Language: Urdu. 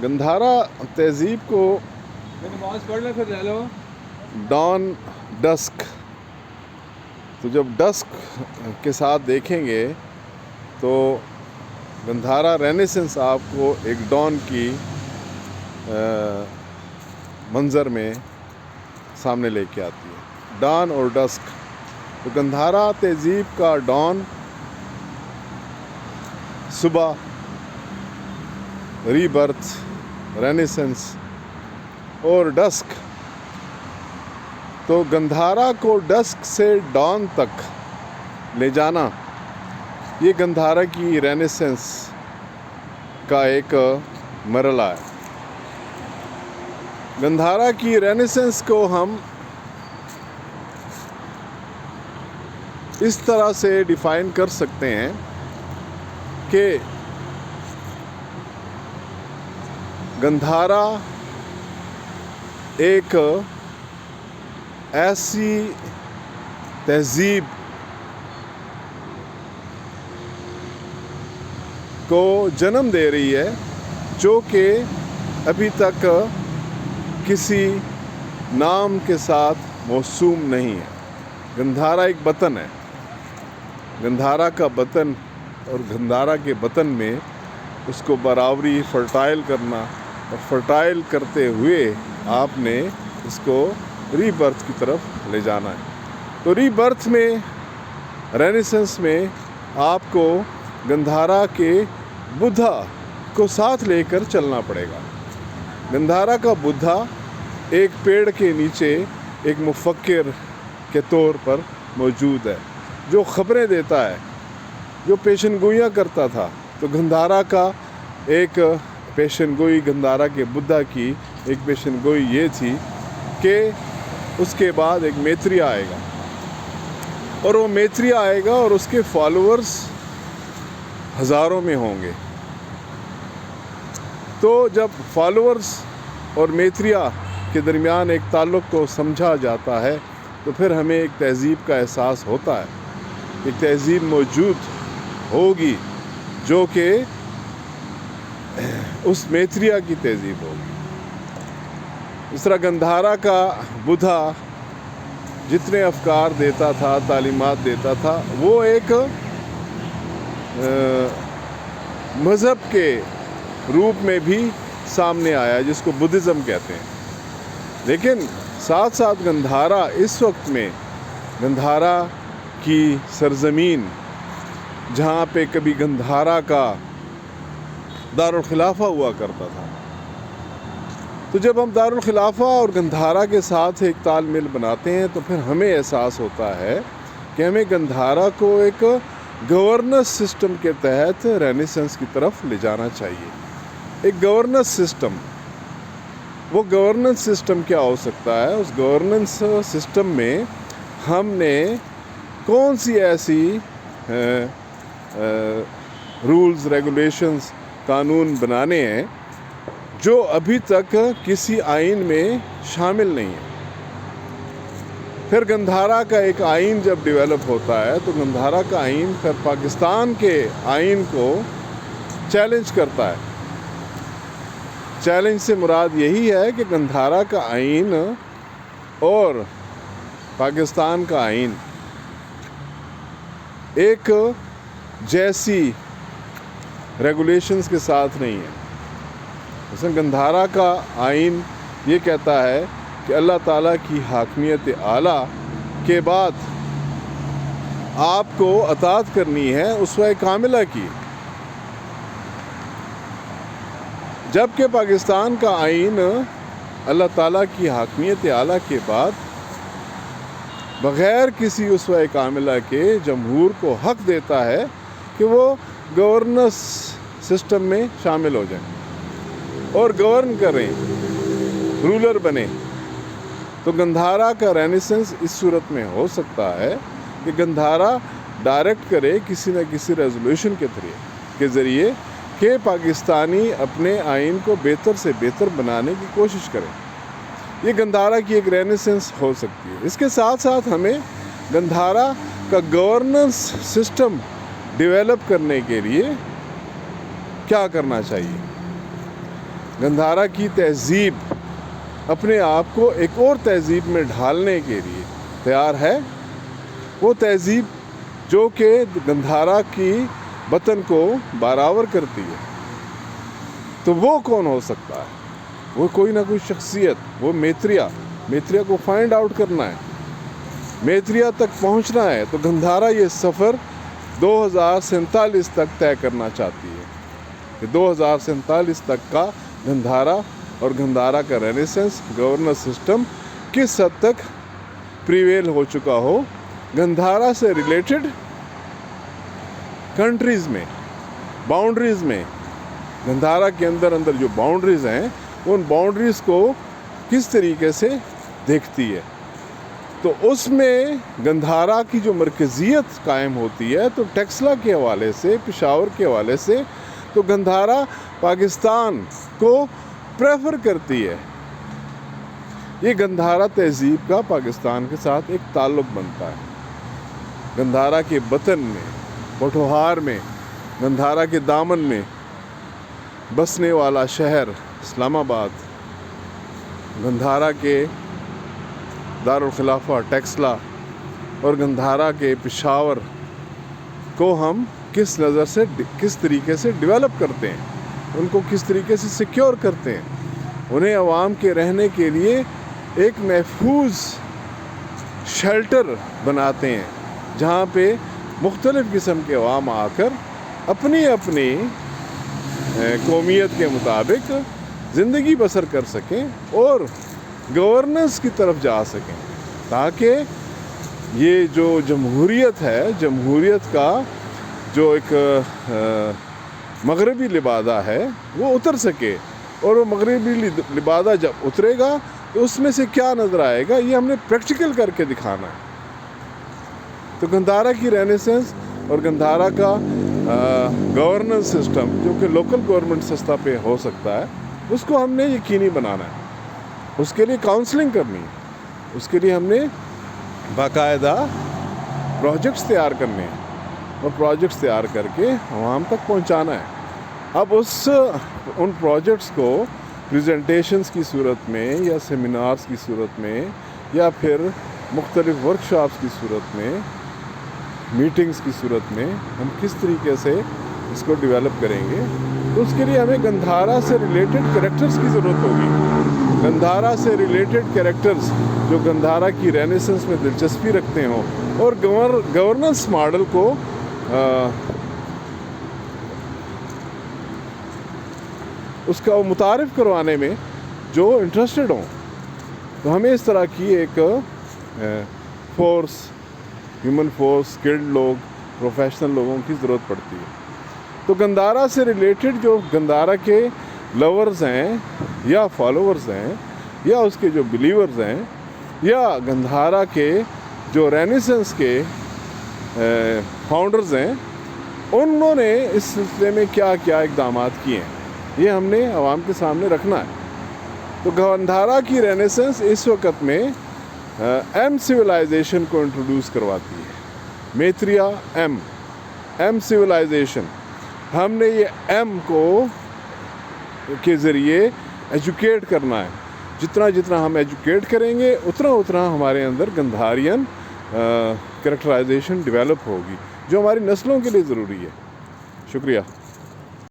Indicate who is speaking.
Speaker 1: گندھارا تہذیب کو
Speaker 2: نماز پڑھ لیں پھر لے لو.
Speaker 1: ڈان ڈسک، تو جب ڈسک کے ساتھ دیکھیں گے تو گندھارا رینیسنس آپ کو ایک ڈان کی منظر میں سامنے لے کے آتی ہے. ڈان اور ڈسک، تو گندھارا تہذیب کا ڈان صبح، ری برتھ، رینیسنس، اور ڈسک. تو گندھارا کو ڈسک سے ڈان تک لے جانا، یہ گندھارا کی رینیسنس کا ایک مرحلہ ہے. گندھارا کی رینیسنس کو ہم اس طرح سے ڈیفائن کر سکتے ہیں کہ گندھارا ایک ایسی تہذیب کو جنم دے رہی ہے جو کہ ابھی تک کسی نام کے ساتھ موسوم نہیں ہے. گندھارا ایک بطن ہے. گندھارا کا بطن، اور گندھارا کے بطن میں اس کو برابری فرٹائل کرنا، اور فرٹائل کرتے ہوئے آپ نے اس کو ری برتھ کی طرف لے جانا ہے. تو ری برتھ میں، رینیسنس میں آپ کو گندھارا کے بدھا کو ساتھ لے کر چلنا پڑے گا. گندھارا کا بدھا ایک پیڑ کے نیچے ایک مفکر کے طور پر موجود ہے، جو خبریں دیتا ہے، جو پیشن گوئیاں کرتا تھا. تو گندھارا کا ایک پیشن گوئی، گندھارا کے بدھا کی ایک پیشن گوئی یہ تھی کہ اس کے بعد ایک میتری آئے گا، اور وہ میتری آئے گا اور اس کے فالوورز ہزاروں میں ہوں گے. تو جب فالوورز اور میتریا کے درمیان ایک تعلق کو سمجھا جاتا ہے تو پھر ہمیں ایک تہذیب کا احساس ہوتا ہے. ایک تہذیب موجود ہوگی جو کہ اس میتریا کی تہذیب ہوگی. اس طرح گندھارا کا بدھا جتنے افکار دیتا تھا، تعلیمات دیتا تھا، وہ ایک مذہب کے روپ میں بھی سامنے آیا جس کو بدھزم کہتے ہیں. لیکن ساتھ ساتھ گندھارا اس وقت میں، گندھارا کی سرزمین جہاں پہ کبھی گندھارا کا دارالخلافہ ہوا کرتا تھا، تو جب ہم دارالخلافہ اور گندھارا کے ساتھ ایک تال میل بناتے ہیں تو پھر ہمیں احساس ہوتا ہے کہ ہمیں گندھارا کو ایک گورننس سسٹم کے تحت رینیسنس کی طرف لے جانا چاہیے. ایک گورننس سسٹم، وہ گورننس سسٹم کیا ہو سکتا ہے؟ اس گورننس سسٹم میں ہم نے کون سی ایسی رولز، ریگولیشنز، قانون بنانے ہیں جو ابھی تک کسی آئین میں شامل نہیں ہیں. پھر گندھارا کا ایک آئین جب ڈیولپ ہوتا ہے تو گندھارا کا آئین پھر پاکستان کے آئین کو چیلنج کرتا ہے. چیلنج سے مراد یہی ہے کہ گندھارا کا آئین اور پاکستان کا آئین ایک جیسی ریگولیشنز کے ساتھ نہیں ہے. مثلا گندھارا کا آئین یہ کہتا ہے کہ اللہ تعالیٰ کی حاکمیت اعلیٰ کے بعد آپ کو اطاعت کرنی ہے اسوہ کاملہ کی. جبکہ پاکستان کا آئین اللہ تعالیٰ کی حاکمیت اعلیٰ کے بعد بغیر کسی اسوہ کاملہ کے جمہور کو حق دیتا ہے کہ وہ گورننس سسٹم میں شامل ہو جائیں اور گورن کریں، رولر بنیں. تو گندھارا کا رینیسنس اس صورت میں ہو سکتا ہے کہ گندھارا ڈائریکٹ کرے کسی نہ کسی ریزولوشن کے ذریعے کہ پاکستانی اپنے آئین کو بہتر سے بہتر بنانے کی کوشش کریں. یہ گندھارا کی ایک رینیسنس ہو سکتی ہے. اس کے ساتھ ساتھ ہمیں گندھارا کا گورننس سسٹم ڈیولپ کرنے کے لیے کیا کرنا چاہیے؟ گندھارا کی تہذیب اپنے آپ کو ایک اور تہذیب میں ڈھالنے کے لیے تیار ہے، وہ تہذیب جو کہ گندھارا کی وطن کو برابر کرتی ہے، تو وہ کون ہو سکتا ہے؟ وہ کوئی نہ کوئی شخصیت، وہ میتریا کو فائنڈ آؤٹ کرنا ہے، میتریا تک پہنچنا ہے۔ تو گندھارا یہ سفر 2047 تک طے کرنا چاہتی ہے کہ 2047 تک کا گندھارا اور گندھارا کا رینیسنس گورننس سسٹم کس حد تک پریویل ہو چکا ہو۔ گندھارا سے ریلیٹڈ کنٹریز میں، باؤنڈریز میں، گندھارا کے اندر جو باؤنڈریز ہیں، ان باؤنڈریز کو کس طریقے سے دیکھتی ہے۔ تو اس میں گندھارا کی جو مرکزیت قائم ہوتی ہے، تو ٹیکسلا کے حوالے سے، پشاور کے حوالے سے، تو گندھارا پاکستان کو پریفر کرتی ہے۔ یہ گندھارا تہذیب کا پاکستان کے ساتھ ایک تعلق بنتا ہے۔ گندھارا کے وطن میں، پوٹھوہار میں، گندھارا کے دامن میں بسنے والا شہر اسلام آباد، گندھارا کے دارالخلافہ ٹیکسلا اور گندھارا کے پشاور کو ہم کس نظر سے، کس طریقے سے ڈیولپ کرتے ہیں، ان کو کس طریقے سے سیکیور کرتے ہیں، انہیں عوام کے رہنے کے لیے ایک محفوظ شیلٹر بناتے ہیں، جہاں پہ مختلف قسم کے عوام آ کر اپنی اپنی قومیت کے مطابق زندگی بسر کر سکیں اور گورننس کی طرف جا سکیں، تاکہ یہ جو جمہوریت ہے، جمہوریت کا جو ایک مغربی لبادہ ہے وہ اتر سکے، اور وہ مغربی لبادہ جب اترے گا تو اس میں سے کیا نظر آئے گا، یہ ہم نے پریکٹیکل کر کے دکھانا ہے۔ تو گندھارا کی رینیسنس اور گندھارا کا گورننس سسٹم جو کہ لوکل گورنمنٹ سسٹم پہ ہو سکتا ہے، اس کو ہم نے یقینی بنانا ہے، اس کے لیے کاؤنسلنگ کرنی ہے، اس کے لیے ہم نے باقاعدہ پروجیکٹس تیار کرنے ہیں، اور پروجیکٹس تیار کر کے عوام تک پہنچانا ہے۔ اب ان پروجیکٹس کو پریزنٹیشنز کی صورت میں یا سیمینارز کی صورت میں یا پھر مختلف ورکشاپس کی صورت میں، میٹنگز کی صورت میں ہم کس طریقے سے اس کو ڈیولپ کریں گے، تو اس کے لیے ہمیں گندھارا سے ریلیٹڈ کریکٹرز کی ضرورت ہوگی۔ گندھارا سے ریلیٹڈ کریکٹرز جو گندھارا کی رینیسنس میں دلچسپی رکھتے ہوں اور گورننس ماڈل کو اس کا متعارف کروانے میں جو انٹرسٹڈ ہوں، تو ہمیں اس طرح کی ایک فورس، ہیومن فورس، سکلڈ لوگ، پروفیشنل لوگوں کی ضرورت پڑتی ہے۔ تو گندھارا سے ریلیٹڈ جو گندھارا کے لورز ہیں یا فالوورز ہیں یا اس کے جو بلیورز ہیں یا گندھارا کے جو رینیسنس کے فاؤنڈرز ہیں، انہوں نے اس سلسلے میں کیا کیا اقدامات کیے ہیں، یہ ہم نے عوام کے سامنے رکھنا ہے۔ تو گندھارا کی رینیسنس اس وقت میں ایم سویلائزیشن کو انٹروڈیوس کرواتی ہے، میتریا ایم سویلائزیشن۔ ہم نے یہ ایم کو کے ذریعے ایجوکیٹ کرنا ہے، جتنا ہم ایجوکیٹ کریں گے اتنا ہمارے اندر گندھارین کریکٹرائزیشن ڈیولپ ہوگی، جو ہماری نسلوں کے لیے ضروری ہے۔ شکریہ۔